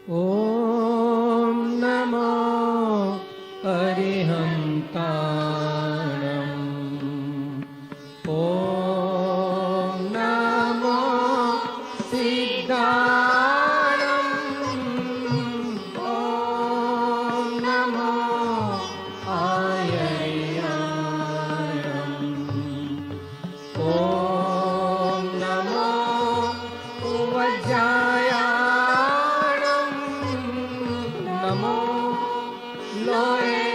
ॐ नमो अरिहन्ताणम् ॐ नमो सिद्धाणम् ॐ नमो आयर्याणम् ॐ नमो उवज्जायाणम् नमो लोये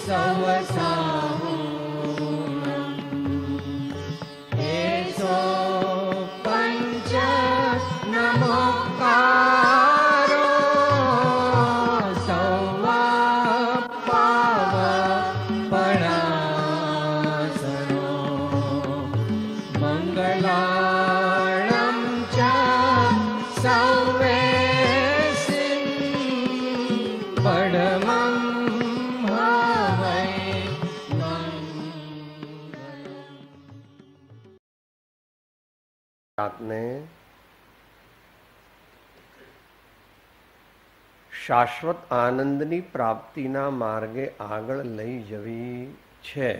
सवसाहुनम् एषो पञ्च नमोकारो सौवापावपणासनो मङ्गलाणं च सौवेसिं परमं हवै જાતને શાશ્વત આનંદની પ્રાપ્તિના માર્ગે આગળ લઈ જવી છે.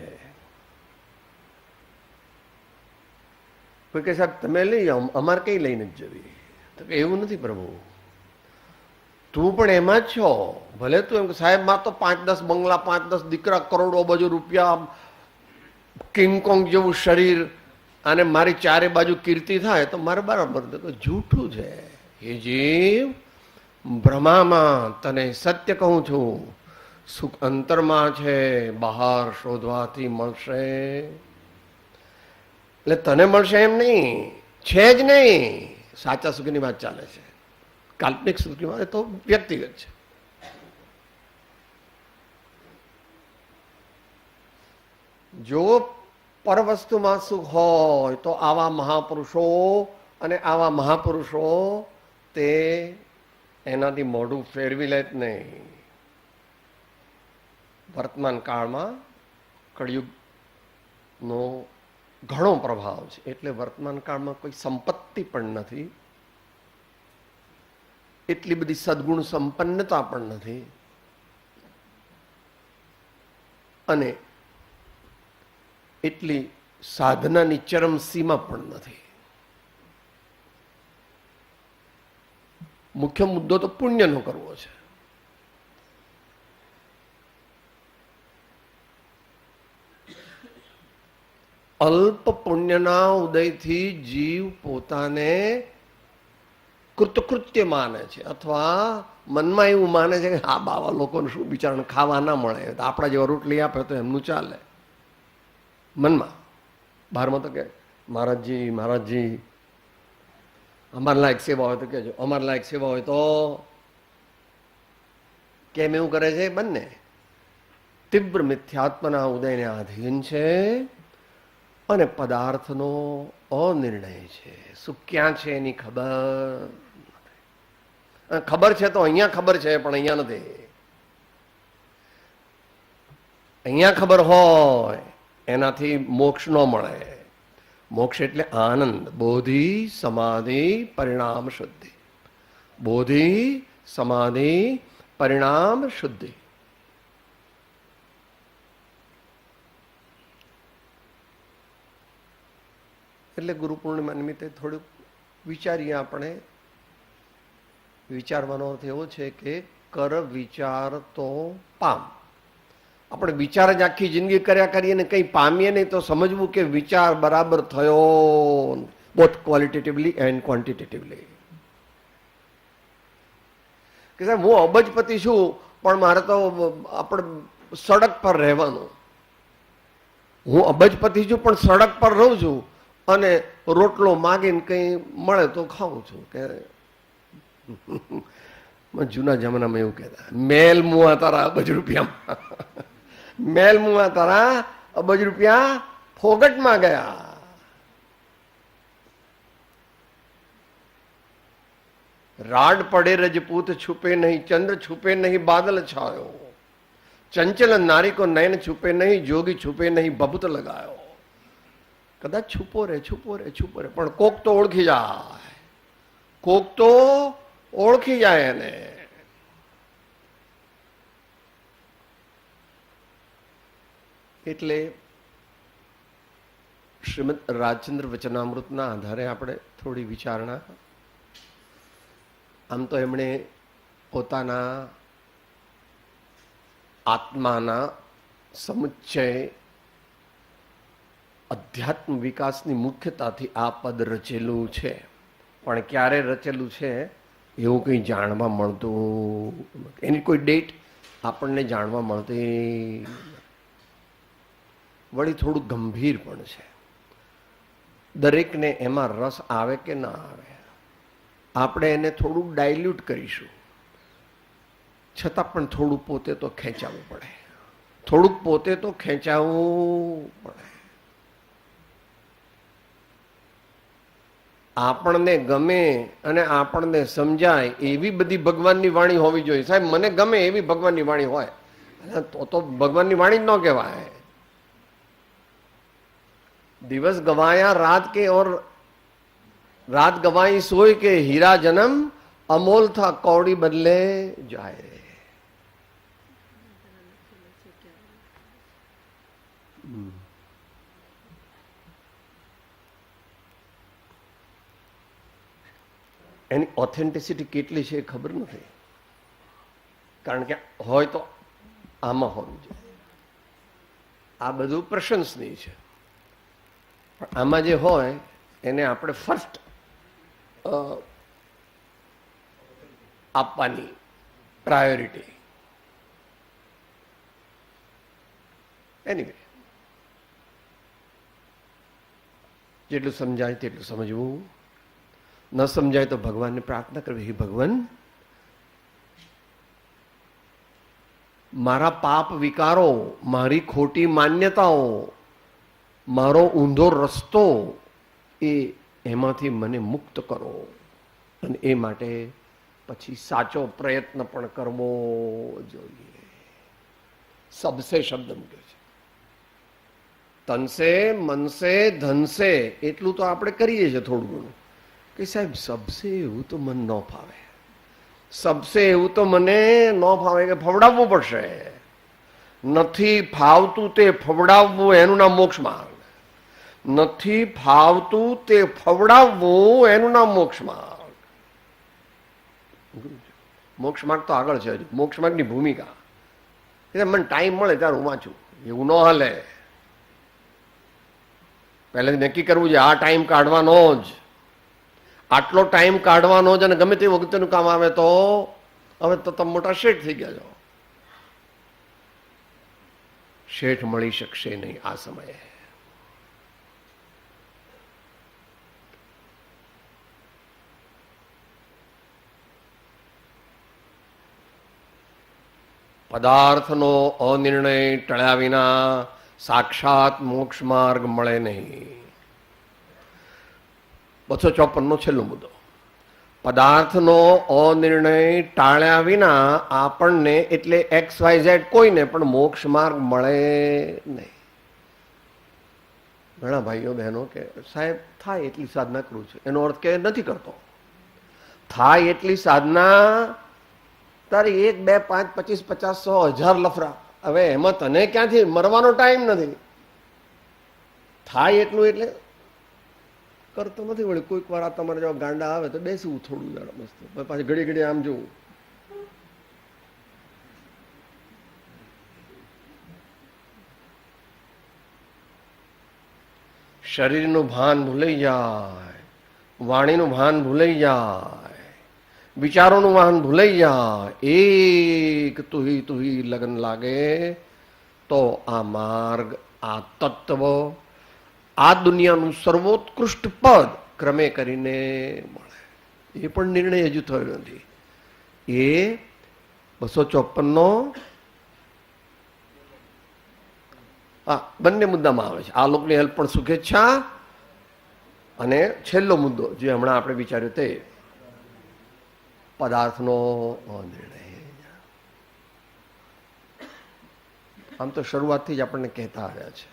કોઈ કે સાહેબ તમે લઈ જાઓ, અમારે કઈ લઈને જ જવી? તો કે એવું નથી પ્રભુ, તું પણ એમાં જ છો. ભલે તું એમ કે સાહેબ માં તો 5-10 બંગલા, 5-10 દીકરા, કરોડો અબજો રૂપિયા, કિંગકોંગ જેવું શરીર અને મારી ચારે બાજુ કીર્તિ થાય તો મારે બરાબર. તો જૂઠું છે એ જીવ, ભ્રમામાં તને સત્ય કહું છું, સુખ અંતરમાં છે, બહાર શોધવાથી મળશે. એટલે તને મળશે એમ નહીં, છે જ નહીં. સાચા સુખની વાત ચાલે છે, કાલ્પનિક સુખની વાત તો વ્યક્તિગત છે. જો પર વસ્તુમાં સુખ હોય તો આવા મહાપુરુષો અને આવા મહાપુરુષો તે એનાથી મોઢું ફેરવી લે જ નહીં. વર્તમાન કાળમાં કળિયુગનો ઘણો પ્રભાવ છે, એટલે વર્તમાન કાળમાં કોઈ સંપત્તિ પણ નથી, એટલી બધી સદગુણ સંપન્નતા પણ નથી, અને એટલી સાધનાની ચરમ સીમા પણ નથી. મુખ્ય મુદ્દો તો પુણ્યનો કરવો છે. અલ્પ પુણ્યના ઉદયથી જીવ પોતાને કૃતકૃત્ય માને છે, અથવા મનમાં એવું માને છે કે આ બાવા લોકોને શું બિચારાને ખાવા ના મળે, આપણા જેવા રોટલી આપે તો એમનું ચાલે. મનમાં, બહારમાં તો કે મહારાજજી મહારાજજી અમારા લાયક સેવા હોય તો કહેજો, અમારા લાયક સેવા હોય તો. કેમ એવું કરે છે? બંને તીવ્ર મિથ્યાત્મના ઉદયને આધીન છે અને પદાર્થનો અનિર્ણય છે. સુખ ક્યાં છે એની ખબર છે તો અહીંયા ખબર છે, પણ અહીંયા નથી. અહીંયા ખબર હોય એનાથી મોક્ષ ન મળે. મોક્ષ એટલે આનંદ, બોધિ સમાધિ પરિણામ શુદ્ધિ. બોધિ સમાધિ પરિણામ શુદ્ધિ. એટલે ગુરુ પૂર્ણિમા નિમિત્તે થોડુંક વિચારીએ. આપણે વિચારવાનો અર્થ એવો છે કે કર વિચાર તો પામ. આપણે વિચાર જ આખી જિંદગી કર્યા કરીએ ને કંઈ પામીએ નહીં તો સમજવું કે વિચાર બરાબર થયો, બોથ ક્વોલિટેટિવલી એન્ડ ક્વોન્ટિટેટિવલી. કે સાહેબ હું અબજપતિ છું પણ મારે તો આપણે સડક પર રહેવાનું. હું અબજપતિ છું પણ સડક પર રહું છું અને રોટલો માગીને કંઈ મળે તો ખાઉં છું. કે જૂના જમાનામાં એવું કહેતા, મેલ મુવા તારા અબજ રૂપિયામાં, મેલ મુવા તારા અબજ રૂપિયા ફોગટમાં ગયા. રાડ પડે રજપૂત છુપે નહીં, ચંદ્ર છુપે નહીં બાદલ છાયો, ચંચલ નારી કો નયન છુપે નહીં, જોગી છુપે નહીં બબૂત લગાયો. કદાચ છુપો રે છુપો રે છુપો રે, પણ કોક તો ઓળખી જાય, કોક તો ઓળખી જાય એને. એટલે શ્રીમદ રાજચંદ્ર વચનામૃતના આધારે આપણે થોડી વિચારણા. આમ તો એમણે પોતાના આત્માના સમુચ્ચય અધ્યાત્મ વિકાસની મુખ્યતાથી આ પદ રચેલું છે, પણ ક્યારે રચેલું છે એવું કંઈ જાણવા મળતું, એની કોઈ ડેટ આપણને જાણવા મળતી. વળી થોડું ગંભીર પણ છે. દરેકને એમાં રસ આવે કે ના આવે, આપણે એને થોડુંક ડાયલ્યુટ કરીશું, છતાં પણ થોડું પોતે તો ખેંચાવવું પડે, થોડુંક પોતે તો ખેંચાવવું પડે. આપણને ગમે અને આપણને સમજાય એવી બધી ભગવાનની વાણી હોવી જોઈએ. સાહેબ મને ગમે એવી ભગવાનની વાણી હોય તો ભગવાનની વાણી જ ન કહેવાય. દિવસ ગવાયા રાત કે ઓર રાત ગવાઈ સોય કે હીરા જન્મ અમોલ થા કૌડી બદલે જાય. એની ઓથેન્ટિસિટી કેટલી છે એ ખબર નથી, કારણ કે હોય તો આમાં હોવી જોઈએ. આ બધું પ્રશંસનીય છે, પણ આમાં જે હોય એને આપણે ફર્સ્ટ આપવાની પ્રાયોરિટી. એનીવે, જેટલું સમજાય તેટલું સમજવું, ન સમજાય તો ભગવાનને પ્રાર્થના કરવી, હે ભગવાન મારા પાપ વિકારો, મારી ખોટી માન્યતાઓ, મારો ઊંધો રસ્તો એમાંથી મને મુક્ત કરો. અને એ માટે પછી સાચો પ્રયત્ન પણ કરવો જોઈએ. સબસે શબ્દ મૂક્યો છે. તનસે મનસે ધનસે એટલું તો આપણે કરીએ છીએ થોડું ઘણું, કે સાહેબ સબસે એવું તો મને ન ફાવે, સબસે એવું તો મને ન ફાવે કે ફવડાવવું પડશે. નથી ફાવતું તે ફવડાવવું એનું નામ મોક્ષ માર્ગ. નથી ફાવતું તે ફવડાવવું એનું નામ મોક્ષ માર્ગ. મોક્ષ માર્ગ તો આગળ છે. મોક્ષ માર્ગની ભૂમિકા એટલે મને ટાઈમ મળે ત્યારે હું વાંચું, એવું ન હાલે. પહેલાથી નક્કી કરવું છે આ ટાઈમ કાઢવાનો જ, આટલો ટાઈમ કાઢવાનો જ, અને ગમે તે વખતેનું કામ આવે તો હવે તો તમે મોટા શેઠ થઈ ગયા છો. શેઠ મળી શકશે નહીં આ સમયે. પદાર્થનો અનિર્ણય ટળ્યા વિના સાક્ષાત મોક્ષ માર્ગ મળે નહીં. 254 છેલ્લો મુદ્દો. પદાર્થનો અનિર્ણય ટાળ્યા વિના આપણને એટલે XYZ કોઈને પણ મોક્ષ માર્ગ મળે નહીં. ઘણા ભાઈઓ બહેનો કે સાહેબ થાય એટલી સાધના કરું છું, એનો અર્થ કે નથી કરતો. થાય એટલી સાધના તારી 1, 2, 5, 25, 50, 100, 1000 લફરા, હવે એમાં તને ક્યાંથી મરવાનો ટાઈમ નથી. થાય એટલું એટલે કરતો નથી. વળી કોઈક વાર આ તમારે જો ગાંડા આવે તો બેસવું થોડું જરા મસ્ત, પાછી ઘડી ઘડી આમ જોવું. શરીરનું ભાન ભૂલાઈ જાય, વાણીનું ભાન ભૂલાઈ જાય, વિચારોનું ભાન ભૂલાઈ જાય, એક તુહી લગન લાગે તો આ માર્ગ, આ તત્વ, આ દુનિયાનું સર્વોત્કૃષ્ટ પદ ક્રમે કરીને મળે. એ પણ નિર્ણય હજુ થયો નથી. એ 254 બંને મુદ્દામાં આવે છે. આ લોકની હેલ્પ પણ શુભેચ્છા, અને છેલ્લો મુદ્દો જે હમણાં આપણે વિચાર્યો તે પદાર્થનો નિર્ણય. આમ તો શરૂઆતથી જ આપણને કહેતા આવ્યા છે.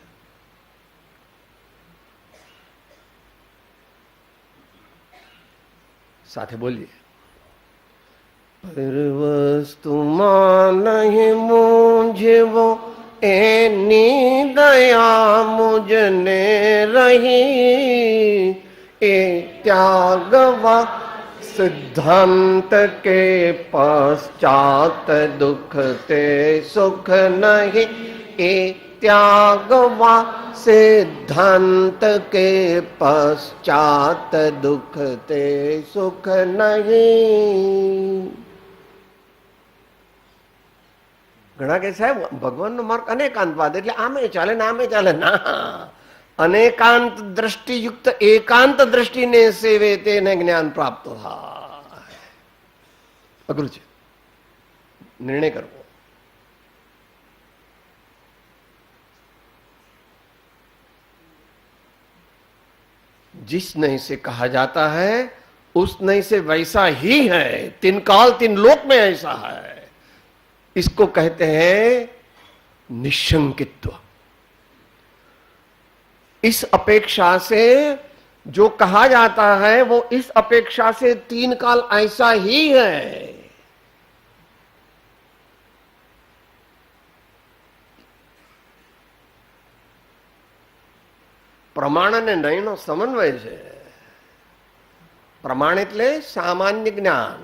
સાથે બોલીએ. પર વસ્તુમાં નહીં મૂંઝવો, એની દયા મુજને રહી. એ ત્યાગવા સિદ્ધાંત કે પશ્ચાત દુઃખ તે સુખ નહીં. એ ત્યાગવા સિદ્ધાંત કે પશ્ચાત દુઃખ તે સુખ નહીં. ઘણા કે સાહેબ ભગવાનનો માર્ગ અનેકાંતવાદ એટલે આમે ચાલે ને આમે ચાલે. ના, અનેકાંત દ્રષ્ટિયુક્ત એકાંત દ્રષ્ટિને સેવે તેને જ્ઞાન પ્રાપ્ત થાય. અઘરું છે નિર્ણય કરવો. जिस नहीं से कहा जाता है उस नहीं से वैसा ही है. तीन काल तीन लोक में ऐसा है. इसको कहते हैं निशंकित्व. इस अपेक्षा से जो कहा जाता है वो इस अपेक्षा से तीन काल ऐसा ही है. પ્રમાણ અને નયનો સમન્વય છે. પ્રમાણ એટલે સામાન્ય જ્ઞાન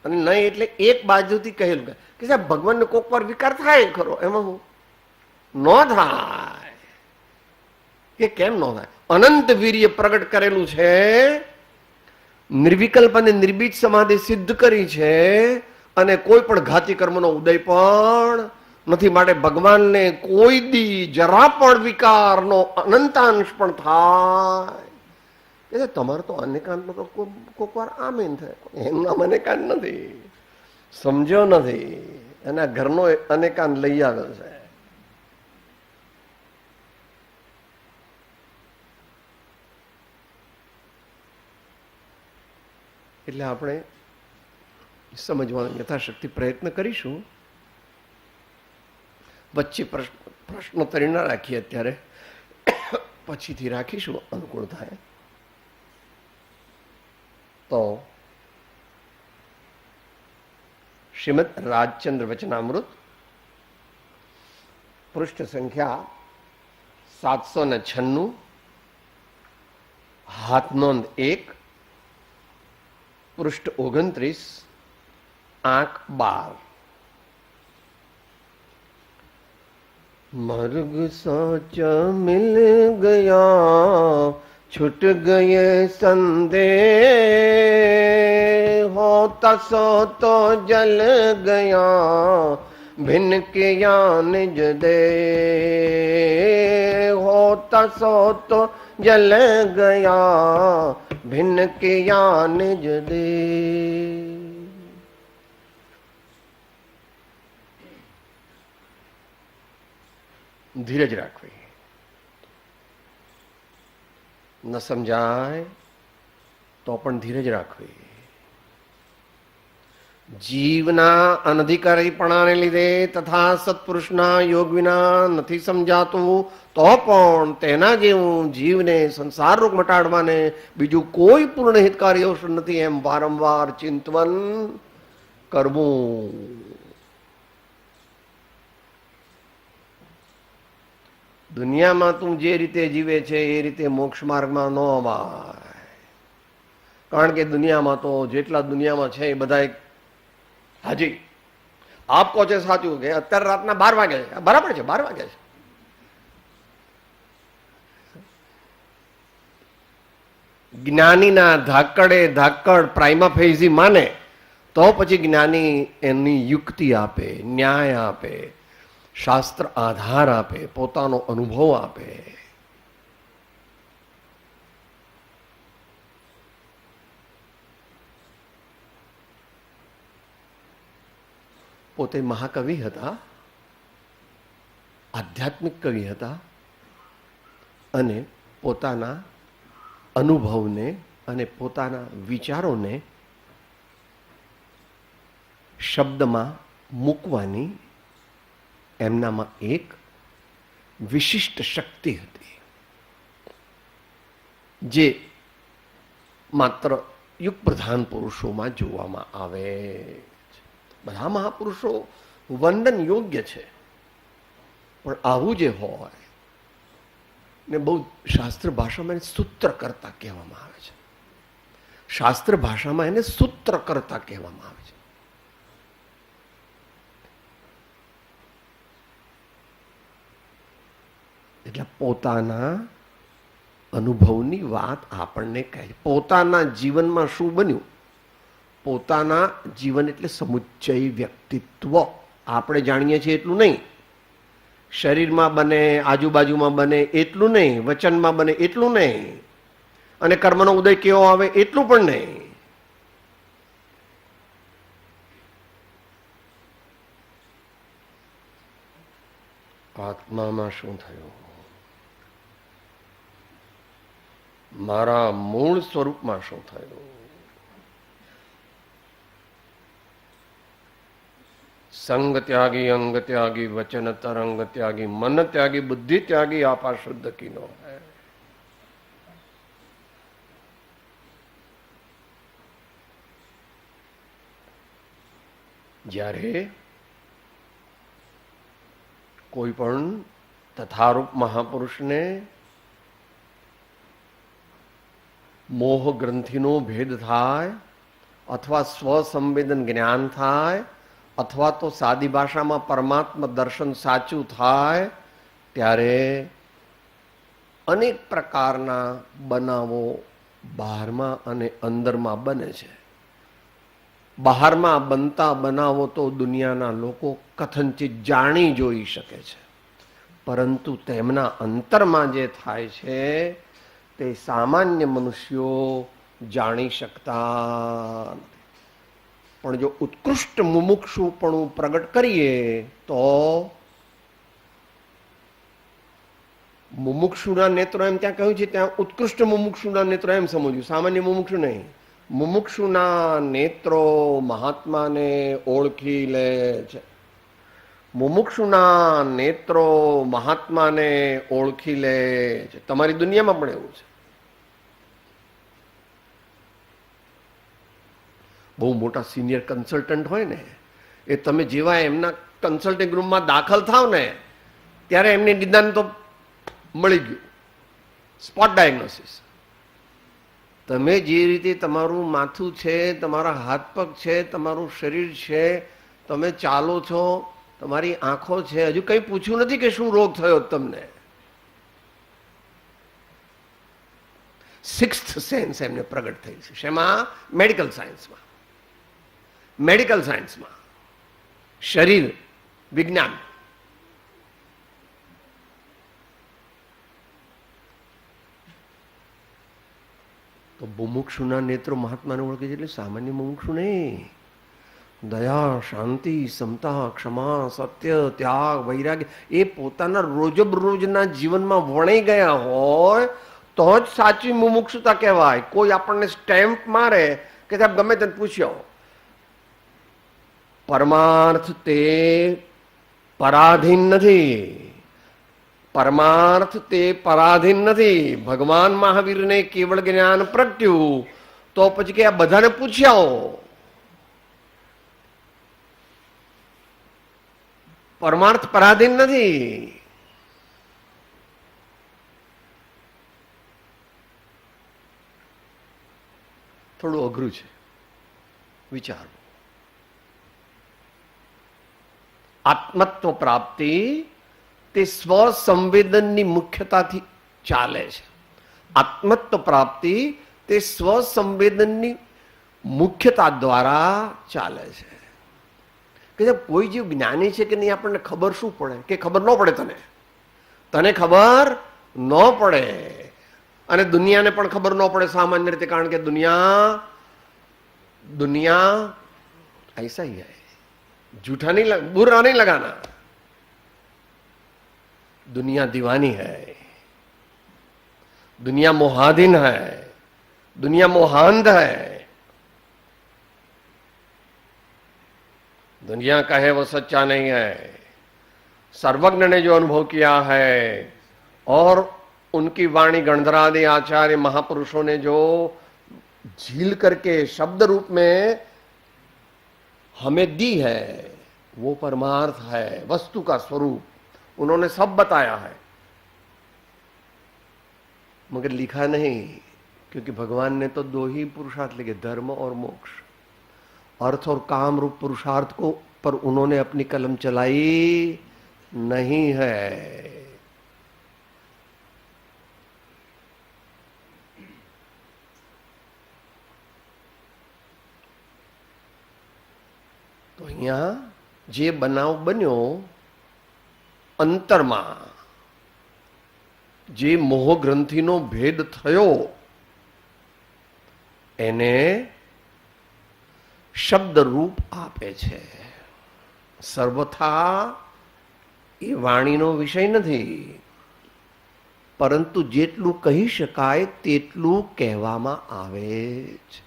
અને નય એટલે એક બાજુથી કહેલું કે સાહેબ ભગવાનને કોક વાર વિકાર થાય ખરો, એમાં હું ન થાય કે કેમ ન થાય? અનંત વીર્ય પ્રગટ કરેલું છે, નિર્વિકલ્પ અને નિર્બીજ સમાધિ સિદ્ધ કરી છે અને કોઈ પણ ઘાતી કર્મનો ઉદય પણ નથી. માટે ભગવાનને કોઈ દી જરા પણ વિકારનો અનંતાંશ પણ થાય એટલે તમારે તો અનેકાંત તો કોક વાર આમીન થાય. એનું નામ અનેકાંત નથી, સમજો નથી. એના ઘરનો અનેકાંત લઈ આવ્યો છે. એટલે આપણે સમજવાનો યથાશક્તિ પ્રયત્ન કરીશું. વચ્ચે પ્રશ્નોત્તરી ના રાખીએ અત્યારે, પછીથી રાખીશું અનુકૂળ થાય તો. શ્રીમદ રાજચંદ્ર વચનામૃત પૃષ્ઠ સંખ્યા 796, હાથ નોંધ 1, પૃષ્ઠ 29, આંક 12. मर्ग सोच मिल गया छूट गए संदेह होता सो तो जल गया भिन्न किया निज दे होता सो तो जल गया भिन्न किया निज दे. ધીરજ રાખવી. ન સમજાય તો પણ ધીરજ રાખવી. જીવના અનધિકારીપણાને લીધે તથા સત્પુરુષના યોગ વિના નથી સમજાતું તો પણ તેના જેવું જીવને સંસાર રોગ મટાડવાને બીજું કોઈ પૂર્ણ હિતકારી ઔષધ નથી એમ વારંવાર ચિંતન કરવું. દુનિયામાં તું જે રીતે જીવે છે એ રીતે મોક્ષ માર્ગમાં ન અવાય. કારણ કે દુનિયામાં તો જેટલા દુનિયામાં છે એ બધા હાજી આપ કહો છે સાચું કે અત્યારે રાતના 12 વાગે છે, બરાબર છે, 12 વાગે છે. જ્ઞાનીના ધાકડે ધાકડ પ્રાઇમા ફેઝી માને તો પછી જ્ઞાની એની યુક્તિ આપે, ન્યાય આપે, શાસ્ત્ર આધાર આપે, પોતાનો અનુભવ આપે. પોતે મહાકવિ હતા, આધ્યાત્મિક કવિ હતા અને પોતાના અનુભવને અને પોતાના વિચારોને શબ્દમાં મૂકવાની એમનામાં એક વિશિષ્ટ શક્તિ હતી જે માત્ર યુગ પ્રધાન પુરુષોમાં જોવામાં આવે. બધા મહાપુરુષો વંદન યોગ્ય છે, પણ આવું જે હોય ને બહુ શાસ્ત્ર ભાષામાં એને સૂત્ર કરતા કહેવામાં આવે છે. શાસ્ત્ર ભાષામાં એને સૂત્ર કરતા કહેવામાં આવે છે. એટલે પોતાના અનુભવની વાત આપણને કહે, પોતાના જીવનમાં શું બન્યું, પોતાના જીવન એટલે સમુચ્ચય વ્યક્તિત્વ. આપણે જાણીએ છીએ એટલું નહીં, શરીરમાં બને, આજુબાજુમાં બને એટલું નહીં, વચનમાં બને એટલું નહીં, અને કર્મનો ઉદય કેવો આવે એટલું પણ નહીં. આત્મામાં શું થયું, મારા મૂળ સ્વરૂપમાં શું થયું. સંગ ત્યાગી, અંગ ત્યાગી, વચન તરંગ ત્યાગી, મન ત્યાગી, બુદ્ધિ ત્યાગી, આપા શુદ્ધ કીનો હૈ. જ્યારે કોઈ પણ તથારૂપ મહાપુરુષને મોહ ગ્રંથિનો ભેદ થાય, અથવા સ્વસંવેદન જ્ઞાન થાય, અથવા તો સાદી ભાષામાં પરમાત્મા દર્શન સાચું થાય, ત્યારે અનેક પ્રકારના બનાવો બહારમાં અને અંદરમાં બને છે. બહારમાં બનતા બનાવો તો દુનિયાના લોકો કથનચિત જાણી જોઈ શકે છે, પરંતુ તેમના અંતરમાં જે થાય છે તે સામાન્ય મનુષ્યો જાણી શકતા નથી. પણ જો ઉત્કૃષ્ટ મુમુક્ષુપણું પ્રગટ કરીએ તો મુમુક્ષુના નેત્રો, એમ ત્યાં કહ્યું છે, ત્યાં ઉત્કૃષ્ટ મુમુક્ષુના નેત્રો એમ સમજવું, સામાન્ય મુમુક્ષુ નહીં. મુમુક્ષુના નેત્રો મહાત્માને ઓળખી લે છે. મુમુક્ષુના નેત્રો મહાત્માને ઓળખી લે છે. તમારી દુનિયામાં પણ એવું છે. બહુ મોટા સિનિયર કન્સલ્ટન્ટ હોય ને, એ તમે જેવા એમના કન્સલ્ટિંગ રૂમમાં દાખલ થાવ ને ત્યારે એમને નિદાન તો મળી ગયું, સ્પોટ ડાયગ્નોસિસ. તમે જે રીતે તમારું માથું છે, તમારા હાથ પગ છે, તમારું શરીર છે, તમે ચાલો છો, તમારી આંખો છે, હજુ કંઈ પૂછ્યું નથી કે શું રોગ થયો તમને. સિક્સ્થ સેન્સ એમને પ્રગટ થઈ છે. શેમાં? મેડિકલ સાયન્સમાં. મેડિકલ સાયન્સમાં, શરીર વિજ્ઞાન. તો મુમુક્ષુના નેત્રો મહાત્માને ઓળખે છે, એટલે સામાન્ય મુમુક્ષુ નહીં. દયા, શાંતિ, સમતા, ક્ષમા, સત્ય, ત્યાગ, વૈરાગ્ય એ પોતાના રોજબરોજના જીવનમાં વણાઈ ગયા હોય તો જ સાચી મુમુક્ષુતા કહેવાય. કોઈ આપણને સ્ટેમ્પ મારે કે સાહેબ ગમે તેને પૂછ્યો, પરમાર્થ તે પરાધીન નથી. પરમાર્થ તે પરાધીન નથી. ભગવાન મહાવીરને કેવળ જ્ઞાન પ્રગટ્યું તો પછી કે આ બધાને પૂછ્યા, પરમાર્થ પરાધીન નથી. થોડું અઘરું છે વિચાર. આત્મત્વ પ્રાપ્તિ તે સ્વસંવેદનની મુખ્યતાથી ચાલે છે. આત્મત્વ પ્રાપ્તિ તે સ્વસંવેદનની મુખ્યતા દ્વારા ચાલે છે. કે કોઈ જીવ જ્ઞાની છે કે નહીં આપણને ખબર શું પડે, કે ખબર ન પડે. તને ખબર ન પડે અને દુનિયાને પણ ખબર ન પડે સામાન્ય રીતે, કારણ કે દુનિયા ऐसा ही है, झूठा नहीं, बुरा नहीं लगाना. दुनिया दीवानी है, दुनिया मोहाधीन है, दुनिया मोहांध है. दुनिया कहे वो सच्चा नहीं है. सर्वज्ञ ने जो अनुभव किया है और उनकी वाणी गणधरादि आचार्य महापुरुषों ने जो झील करके शब्द रूप में हमें दी है वो परमार्थ है, वस्तु का स्वरूप उन्होंने सब बताया है, मगर लिखा नहीं, क्योंकि भगवान ने तो दो ही पुरुषार्थ लिखे, धर्म और मोक्ष। अर्थ और काम रूप पुरुषार्थ को पर उन्होंने अपनी कलम चलाई नहीं है। તો અહીંયા જે બનાવ બન્યો અંતરમાં, જે મોહ ગ્રંથિનો ભેદ થયો, એને શબ્દ રૂપ આપે છે. સર્વથા એ વાણીનો વિષય નથી, પરંતુ જેટલું કહી શકાય તેટલું કહેવામાં આવે છે.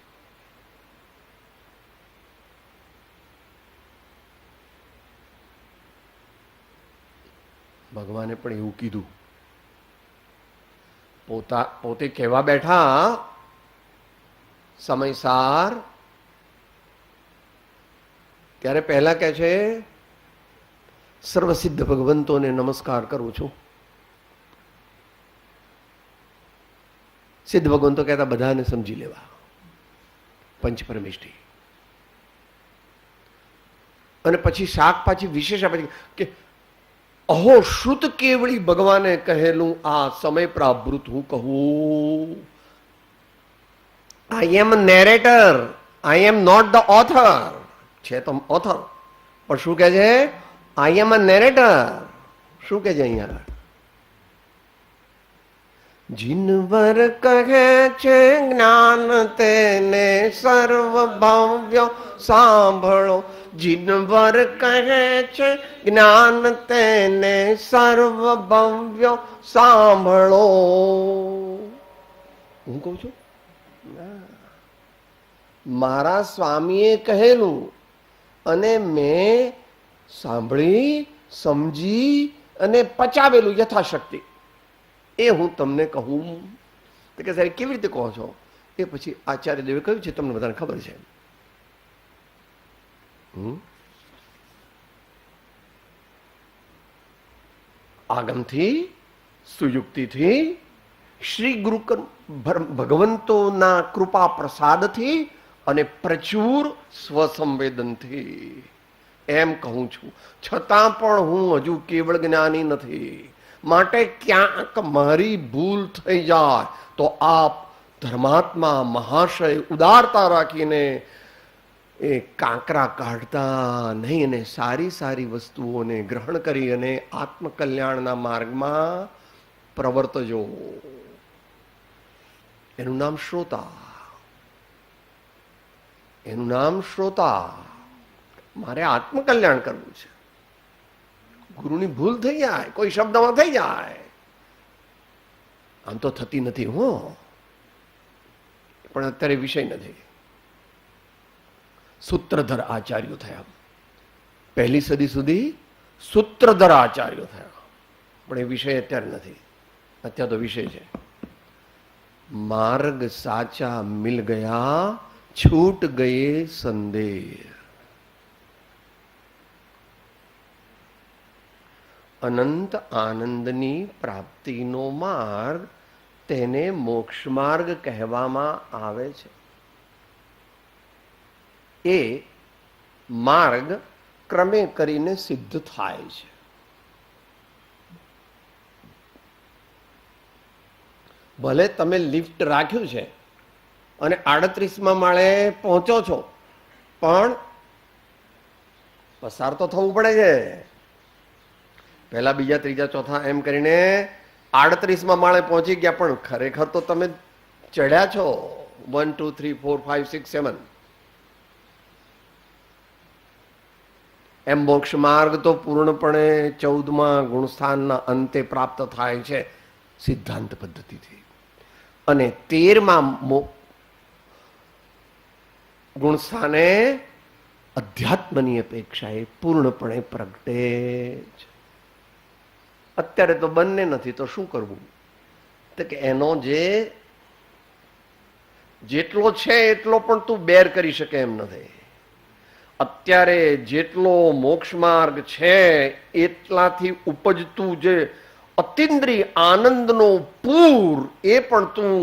ભગવાને પણ એવું કીધું. પોતે કહેવા બેઠા સમયસાર, ત્યારે પહેલા કહે છે સર્વસિદ્ધ ભગવંતોને નમસ્કાર કરું છું. સિદ્ધ ભગવંતો કહેતા બધાને સમજી લેવા, પંચ પરમેષ્ઠી. અને પછી શાક પાછી વિશેષ આપે કે અહો શ્રુત કેવળી ભગવાને કહેલું આ સમય પ્રાવૃત હું કહું. I am narrator, I am not the author. છે તો ઓથર, પણ શું કહે છે? I am a narrator. શું કહે છે અહીંયા? જીનવર કહે છે જ્ઞાન તેને સર્વ ભવ્ય સાંભળો. જીનવર કહે છે જ્ઞાન તેને સર્વ ભવ્ય સાંભળો. હું કહું છું મારા સ્વામીએ કહેલું અને મેં સાંભળી, સમજી અને પચાવેલું યથાશક્તિ એ હું તમને કહું. તો કે સાહેબ કેવી રીતે કહો છો? એ પછી આચાર્ય દેવે કહ્યું છે, તમને બધાને ખબર છે. આગમથી, સુયુક્તિથી, શ્રી ગુરુ ભગવંતોના કૃપા પ્રસાદથી અને પ્રચુર સ્વસંવેદનથી એમ કહું છું. છતાં પણ હું હજુ કેવળ જ્ઞાની નથી, માટે ક્યાંક મારી ભૂલ થઈ જાય તો આપ ધર્માત્મા મહાશય ઉદારતા રાખીને એ કાંકરા કાઢતા નહીં અને સારી સારી વસ્તુઓને ગ્રહણ કરી અને આત્મકલ્યાણના માર્ગમાં પ્રવર્તજો. એનું નામ શ્રોતા. એનું નામ શ્રોતા. મારે આત્મકલ્યાણ કરવું છે. ગુરુની ભૂલ થઈ જાય, કોઈ શબ્દમાં થઈ જાય, આમ તો થતી નથી હો, પણ અત્યારે વિષય નથી. સૂત્રધર આચાર્યો થયા, પહેલી સદી સુધી સૂત્રધર આચાર્યો થયા, પણ એ વિષય અત્યારે નથી. અત્યારે તો વિષય છે માર્ગ સાચા મિલ ગયા, છૂટ ગયે સંદેહ. અનંત આનંદની પ્રાપ્તિનો માર્ગ, તેને મોક્ષ માર્ગ કહેવામાં આવે છે. એ માર્ગ ક્રમે કરીને સિદ્ધ થાય છે. ભલે તમે લિફ્ટ રાખ્યું છે અને 38મા માળે પહોંચો છો, પણ પસાર તો થવું પડે છે. પહેલા, બીજા, ત્રીજા, ચોથા એમ કરીને 38મા માળે પહોંચી ગયા, પણ ખરેખર તો તમે ચડ્યા છો 1 2 3 4 5 6 7. એમ મોક્ષ માર્ગ તો પૂર્ણપણે 14મા ગુણસ્થાનના અંતે પ્રાપ્ત થાય છે સિદ્ધાંત પદ્ધતિથી, અને 13મા ગુણસ્થાને અધ્યાત્મની અપેક્ષાએ પૂર્ણપણે પ્રગટે છે. અત્યારે તો બંને નથી, તો શું કરવું? તો કે એનો જેટલો છે એટલો પણ તું બેર કરી શકે એમ નથી. અત્યારે જેટલો મોક્ષ માર્ગ છે એટલાથી ઉપજતું જે અતિન્દ્રિય આનંદનો પૂર એ પણ તું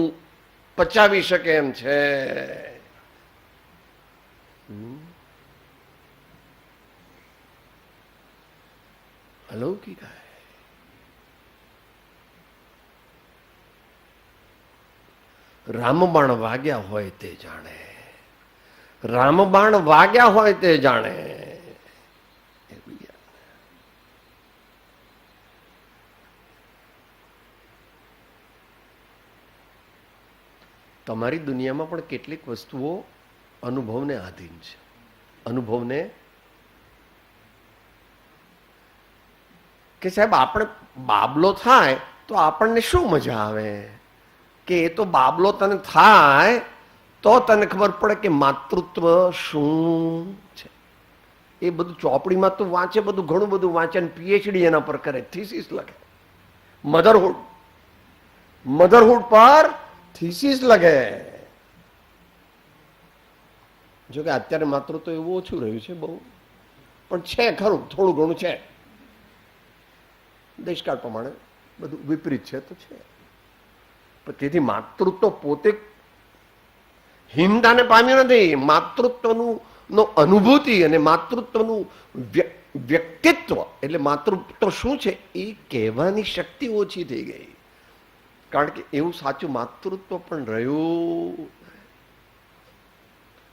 પચાવી શકે એમ છે. અલૌકિક રામબાણ વાગ્યા હોય તે જાણે, રામબાણ વાગ્યા હોય તે જાણે. તમારી દુનિયામાં પણ કેટલીક વસ્તુઓ અનુભવને આધીન છે. અનુભવને કે સાહેબ આપણે બાબલો થાય તો આપણને શું મજા આવે, કે એ તો બાબલો તને થાય તો તને ખબર પડે કે માતૃત્વ શું છે. એ બધું ચોપડીમાં તું વાંચે, બધું ઘણું બધું વાંચે અને પીએચડી એના પર કરે, થીસીસ લખે, મધરહુડ પર થીસીસ લખે. જોકે અત્યારે માતૃત્વ એવું ઓછું રહ્યું છે બહુ, પણ છે ખરું, થોડું ઘણું છે. દેશકાળ પ્રમાણે બધું વિપરીત છે તો છે. તેથી માતૃત્વ પોતે હીનતાને પામ્યું નથી. માતૃત્વનું નો અનુભૂતિ અને માતૃત્વનું વ્યક્તિત્વ એટલે માતૃત્વ શું છે એ કહેવાની શક્તિ ઓછી થઈ ગઈ. કારણ કે એવું સાચું માતૃત્વ પણ રહ્યું.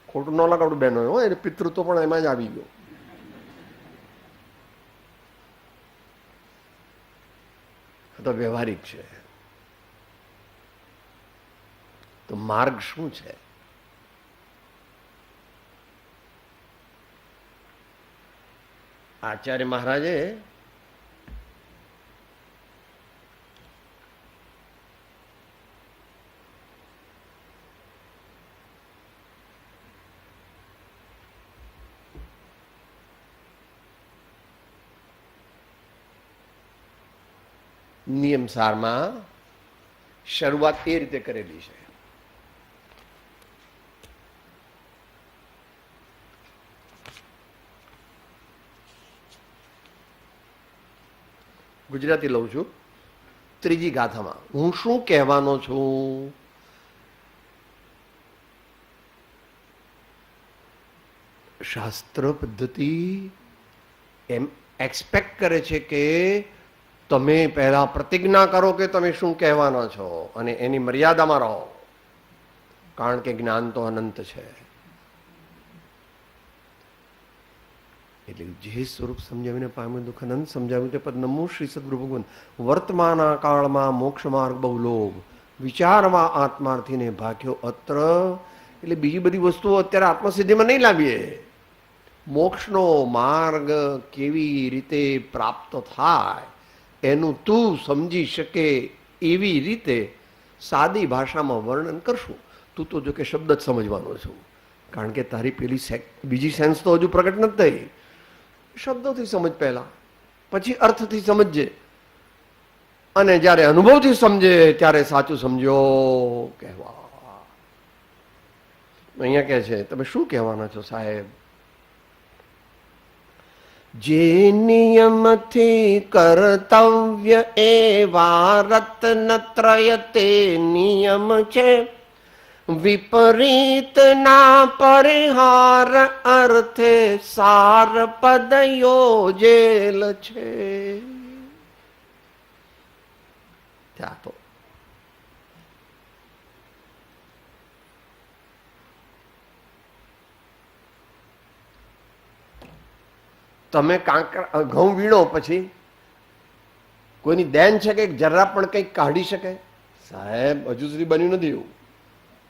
ખોટું ન લગાડું બહેનો હોય, એટલે પિતૃત્વ પણ એમાં જ આવી ગયો. તો વ્યવહારિક છે. તો માર્ગ શું છે? આચાર્ય મહારાજે નિયમ સારમાં શરૂઆત એ રીતે કરેલી છે. ગુજરાતી લઉં છું. ત્રીજી ગાથામાં હું શું કહેવાનો છું? શાસ્ત્ર પદ્ધતિ એમ એક્સપેક્ટ કરે છે કે તમે પહેલા પ્રતિજ્ઞા કરો કે તમે શું કહેવાના છો અને એની મર્યાદામાં રહો, કારણ કે જ્ઞાન તો અનંત છે. એટલે જે સ્વરૂપ સમજાવીને પામ્યું દુઃખ અનંત સમજાવ્યું તે પદ નમો શ્રી સદગુરુ ભગવાન. વર્તમાના કાળમાં મોક્ષ માર્ગ બહુ લોભ, વિચારમાં આત્માર્થીને ભાગ્યો અત્ર. એટલે બીજી બધી વસ્તુઓ અત્યારે આત્મસિદ્ધિમાં નહીં લાવીએ. મોક્ષનો માર્ગ કેવી રીતે પ્રાપ્ત થાય એનું તું સમજી શકે એવી રીતે સાદી ભાષામાં વર્ણન કરશું. તું તો જો કે શબ્દ જ સમજવાનો છું, કારણ કે તારી પેલી બીજી સેન્સ તો હજુ પ્રગટ નથી થઈ. શબ્દોથી સમજ પહેલા, પછી અર્થથી સમજજે, અને જ્યારે અનુભવથી સમજે ત્યારે સાચું સમજો કહેવા. અહીંયા કહે છે તમે શું કહેવાના છો સાહેબ? જે નિયમથી કર્તવ્ય એવા રત્નત્રય તે નિયમ છે, વિપરીત ના પરિહાર અર્થે સાર પદ યોજેલ છે. ત્યાં તો તમે ઘઉં વીણો પછી કોઈની દેન છે કે જરા પણ કંઈક કાઢી શકે? સાહેબ હજુ સુધી બન્યું નથી એવું.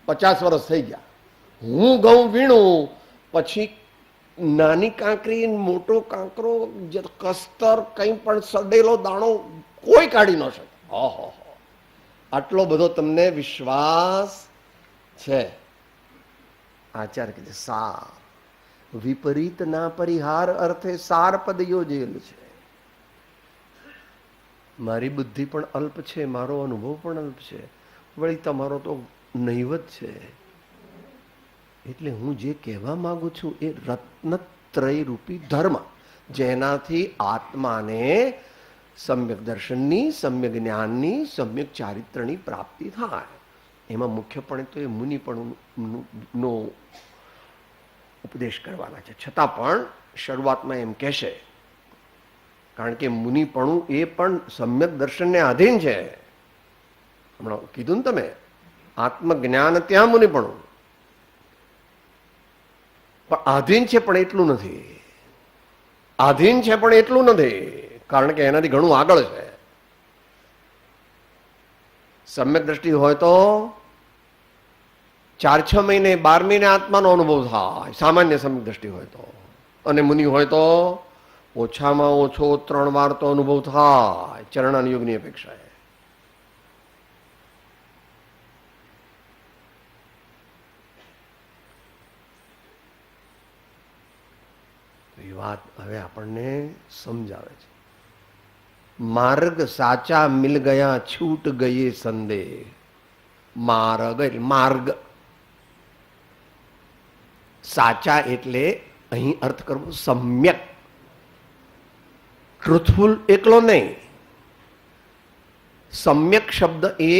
50 વર્ષ થઈ ગયા. હું ઘઉં વીણું પછી નાની કાંકરી, મોટો કાંકરો, કસ્તર, કંઈ પણ સડેલો દાણો કોઈ કાઢી ન શકે. આટલો બધો તમને વિશ્વાસ છે? આચાર્ય કહે છે સાર વિપરીત ના પરિહાર અર્થે સાર પદ યોજેલ છે. મારી બુદ્ધિ પણ અલ્પ છે, મારો અનુભવ પણ અલ્પ છે, વળી તમારો તો નહીવત છે. એટલે હું જે કહેવા માંગુ છું એ ત્રયરૂપી ધર્મ, જેનાથી આત્માને સમ્યક દર્શનની, સમ્યક જ્ઞાનની, સમ્યક ચારિત્રની પ્રાપ્તિ થાય. એમાં મુખ્યપણે તો એ મુનિપણનો ઉપદેશ કરવાના છે. છતાં પણ શરૂઆતમાં એમ કહેશે, કારણ કે મુનિપણું એ પણ સમ્યક દર્શનને આધીન છે. હમણાં કીધું ને તમે, આત્મજ્ઞાન ત્યાં મુનિપણું, પણ આધીન છે પણ એટલું નથી. આધીન છે પણ એટલું નથી, કારણ કે એનાથી ઘણું આગળ છે. સમ્યક દ્રષ્ટિ હોય તો 4-6 મહિને 12 મહિને આત્માનો અનુભવ થાય, સામાન્ય સમ્યક દ્રષ્ટિ હોય તો. અને મુનિ હોય તો ઓછામાં ઓછો 3 વાર તો અનુભવ થાય ચરણાનુયોગની અપેક્ષાએ. એ વાત હવે આપણને સમજાવે છે. માર્ગ સાચા મિલ ગયા, છૂટ ગયે સંદેહ. માર્ગ એટલે માર્ગ, સાચા એટલે અહીં અર્થ કરવો સમ્યક, ટ્રુથફુલ એકલો નહીં. સમ્યક શબ્દ એ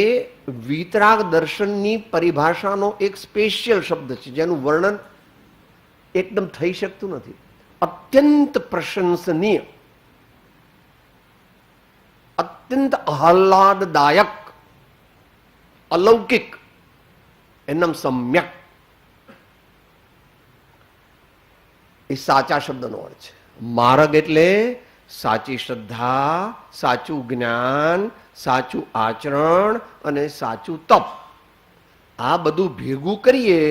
વિતરાગ દર્શનની પરિભાષાનો એક સ્પેશિયલ શબ્દ છે, જેનું વર્ણન એકદમ થઈ શકતું નથી. અત્યંત પ્રશંસનીય, અત્યંત આહલાદદાયક, અલૌકિક, એનું સમ્યક એ સાચા શબ્દનો અર્થ છે. માર્ગ એટલે સાચી શ્રદ્ધા, સાચું જ્ઞાન, સાચું આચરણ અને સાચું તપ. આ બધું ભેગું કરીએ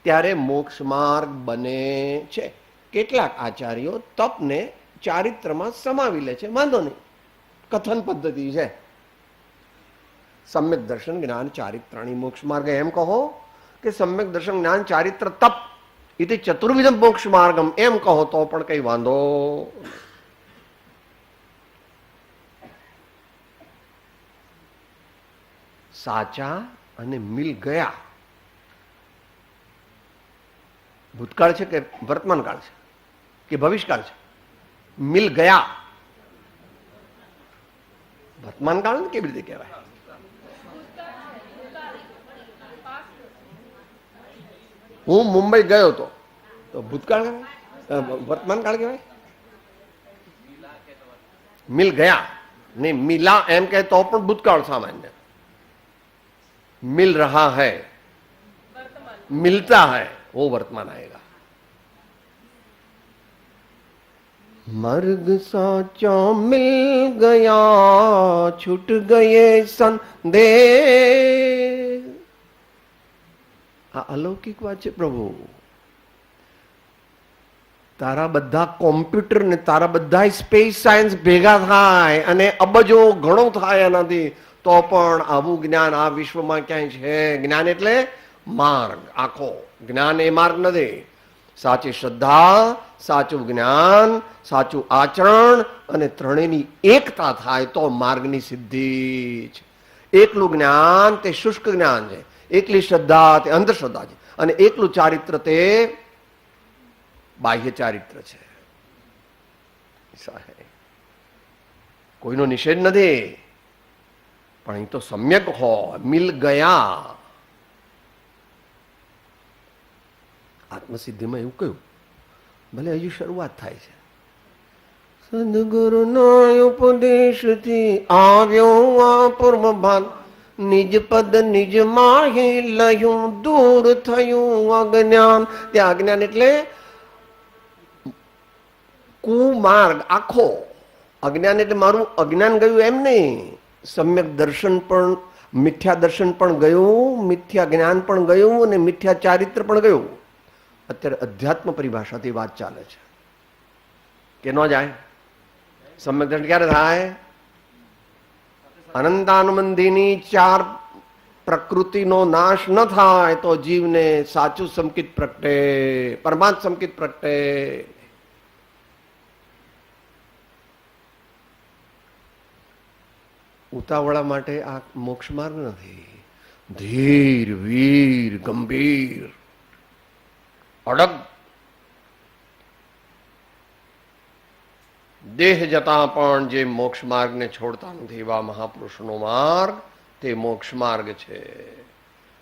ત્યારે મોક્ષ માર્ગ બને છે. કેટલાક આચાર્યો તપને ચારિત્રમાં સમાવી લે છે, વાંધો નહીં, કથન પદ્ધતિ છે. સમ્યક દર્શન જ્ઞાન ચારિત્રાણી મોક્ષ માર્ગ એમ કહો કે સમ્યક દર્શન જ્ઞાન ચારિત્ર તપ ઇતિ ચતુર્વિધ મોક્ષ માર્ગમ એમ કહો તો પણ કઈ વાંધો. સાચા અને મિલ ગયા, ભૂતકાળ છે કે વર્તમાન કાળ છે કે ભવિષ્યકાળ છે? મિલ ગયા, વર્તમાન કાળ ને કેવી રીતે કહેવાય? હું મુંબઈ ગયો હતો તો ભૂતકાળ વર્તમાન કાળ કહેવાય? મિલ ગયા નહીં, મિલા એમ કહે તો પણ ભૂતકાળ સામાન્ય. मिल रहा है, मिलता है, वो वर्तमान आएगा. मर्ग साचा मिल गया, छूट गए संदेह. આ અલૌકિક વાત છે પ્રભુ. તારા બધા કોમ્પ્યુટર ને તારા બધા સ્પેસ સાયન્સ ભેગા થાય અને અબજો ઘણો થાય એનાથી, તો પણ આવું જ્ઞાન આ વિશ્વમાં ક્યાંય છે? જ્ઞાન એટલે માર્ગ આખો. જ્ઞાન એ માર્ગ નથી. સાચી શ્રદ્ધા, સાચું જ્ઞાન, સાચું આચરણ અને ત્રણેયની એકતા થાય તો માર્ગની સિદ્ધિ છે. એકલું જ્ઞાન તે શુષ્ક જ્ઞાન છે, એકલી શ્રદ્ધા તે અંધશ્રદ્ધા છે, અને એકલું ચારિત્ર તે બાહ્ય ચારિત્ર છે. કોઈનો નિષેધ નથી, પણ અહીં તો સમ્યક હોય, મિલ ગયા. આત્મસિદ્ધિમાં એવું કહ્યું, ભલે હજુ શરૂઆત થાય છે. સદગુરુના ઉપદેશથી આવ્યો આ પૂર્વ ભાન, નિજ પદ નિજ માહી લયું, દૂર થયું અજ્ઞાન. ત્યાં અજ્ઞાન એટલે કુમાર્ગ આખો. અજ્ઞાન એટલે મારું અજ્ઞાન ગયું એમ નહીં, સમ્યક દર્શન પણ, મિથ્યા દર્શન પણ ગયું, મિથ્યા જ્ઞાન પણ ગયું અને મિથ્યા ચારિત્ર પણ ગયું. અત્યારે અધ્યાત્મ પરિભાષાથી વાત ચાલે છે કે ન જાય? સમ્યક દર્શન ક્યારે થાય? અનંતાનુબંધીની 4 પ્રકૃતિનો નાશ ન થાય તો જીવને સાચું સંકિત પ્રગટે, પરમાત્મ સંકિત પ્રગટે. ઉતાવળા માટે આ મોક્ષ માર્ગ નથી. ધીર, વીર, ગંભીર, અડગ દેહ જતા પણ જે મોક્ષ માર્ગને છોડતા નથી એવા મહાપુરુષનો માર્ગ તે મોક્ષ માર્ગ છે.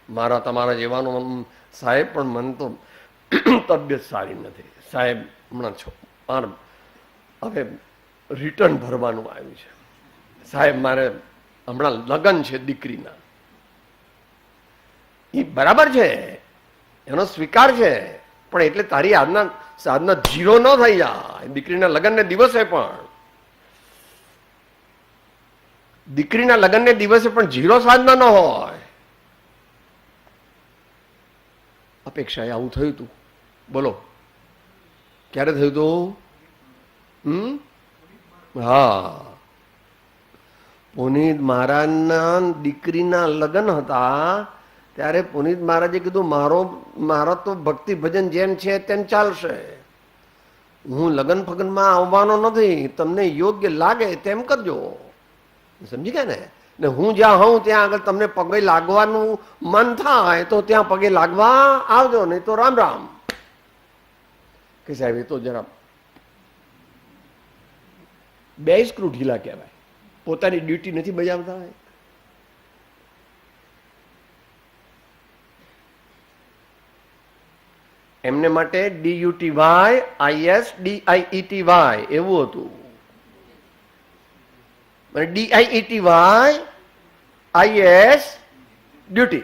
મારા તમારા જેવાનો સાહેબ પણ મન તો તબિયત સારી નથી સાહેબ, હમણાં હવે રિટર્ન ભરવાનું આવ્યું છે સાહેબ, મારે હમણાં લગ્ન છે દીકરીના. એ બરાબર છે, એનો સ્વીકાર છે, પણ એટલે તારી આજના સાધના જીરો ન થઈ જાય. દીકરીના લગ્નને દિવસે પણ દીકરીના લગ્નને દિવસે પણ જીરો સાધના ન હોય. અપેક્ષાએ આવું થયું હતું, બોલો ક્યારે થયું હતું? હા, પુનિત મહારાજના દીકરીના લગ્ન હતા ત્યારે પુનિત મહારાજે કીધું મારો તો ભક્તિ ભજન જેમ છે તેમ ચાલશે, હું લગ્ન ફગનમાં આવવાનો નથી, તમને યોગ્ય લાગે તેમ કરજો. સમજી ગયા ને હું જ્યાં હોઉં ત્યાં આગળ તમને પગે લાગવાનું મન થાય તો ત્યાં પગે લાગવા આવજો, નહીં તો રામ રામ. કે સાહેબ એ તો જરા બે સ્ક્રૂ ઢીલા કહેવાય, પોતાની ડ્યુટી નથી બજાવતા. એમને માટે DUTY IS DIETY એવું હતું. DIETY IS ड्यूटी,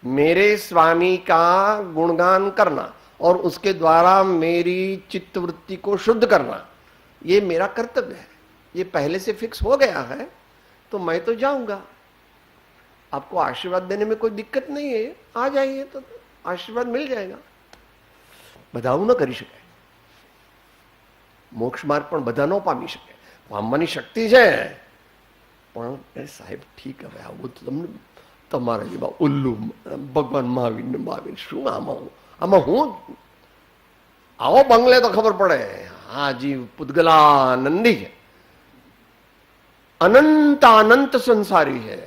मेरे स्वामी का गुणगान करना और उसके द्वारा मेरी चित्तवृत्ति को शुद्ध करना, ये मेरा कर्तव्य है. ये पहले से फिक्स हो गया है तो मैं तो जाऊंगा. आपको आशीर्वाद देने में कोई दिक्कत नहीं है, आ जाइए तो आशीर्वाद मिल जाएगा. બધા આવું ન કરી શકે. મોક્ષ માર્ગ પણ બધા ન પામી શકે. પામવાની શક્તિ છે, પણ એ સાહેબ ઠીક, હવે આવું તમને તમારા જેવા ઉલ્લુ ભગવાન મહાવીર શું આમાં હું આવો બંગલે તો ખબર પડે. હા જીવ પૂતગલાનંદી છે, અનંત સંસારી છે.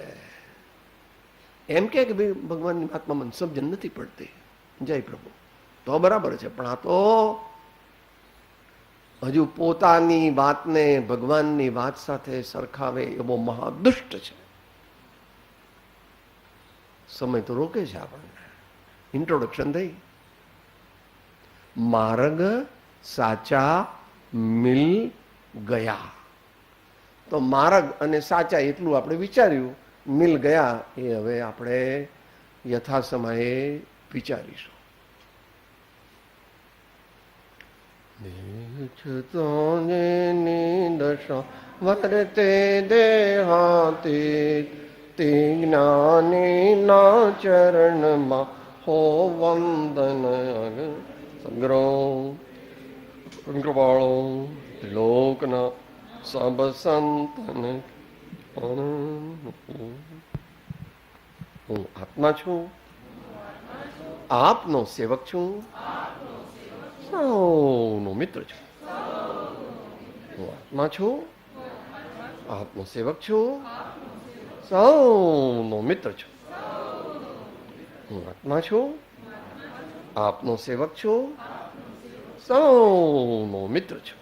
એમ કે ભાઈ ભગવાનની આત્મા મને સમજણ નથી પડતી, જય પ્રભુ, તો બરાબર છે, પણ આ તો હજુ પોતાની વાતને ભગવાનની વાત સાથે સરખાવે એવો મહાદુષ્ટ છે. સમય તો રોકે છે આપણને. ઇન્ટ્રોડક્શન થઈ. માર્ગ સાચા મિલ ગયા, તો માર્ગ અને સાચા એટલું આપણે વિચાર્યું, મિલ ગયા એ હવે આપણે યથા સમયે વિચારીશું. દશા વર્તે દેહાતે તે જ્ઞાની ના ચરણમાં હો વંદન. સંગ્રવાળો લોકના સબ સંતન, હું આત્મા છું, આપનો સેવક છું, સૌનો મિત્ર છું. હું આત્મા છું, આપનો સેવક છું, સૌનો મિત્ર છું. હું આત્મા છું, આપનો સેવક છું, સૌનો મિત્ર છું.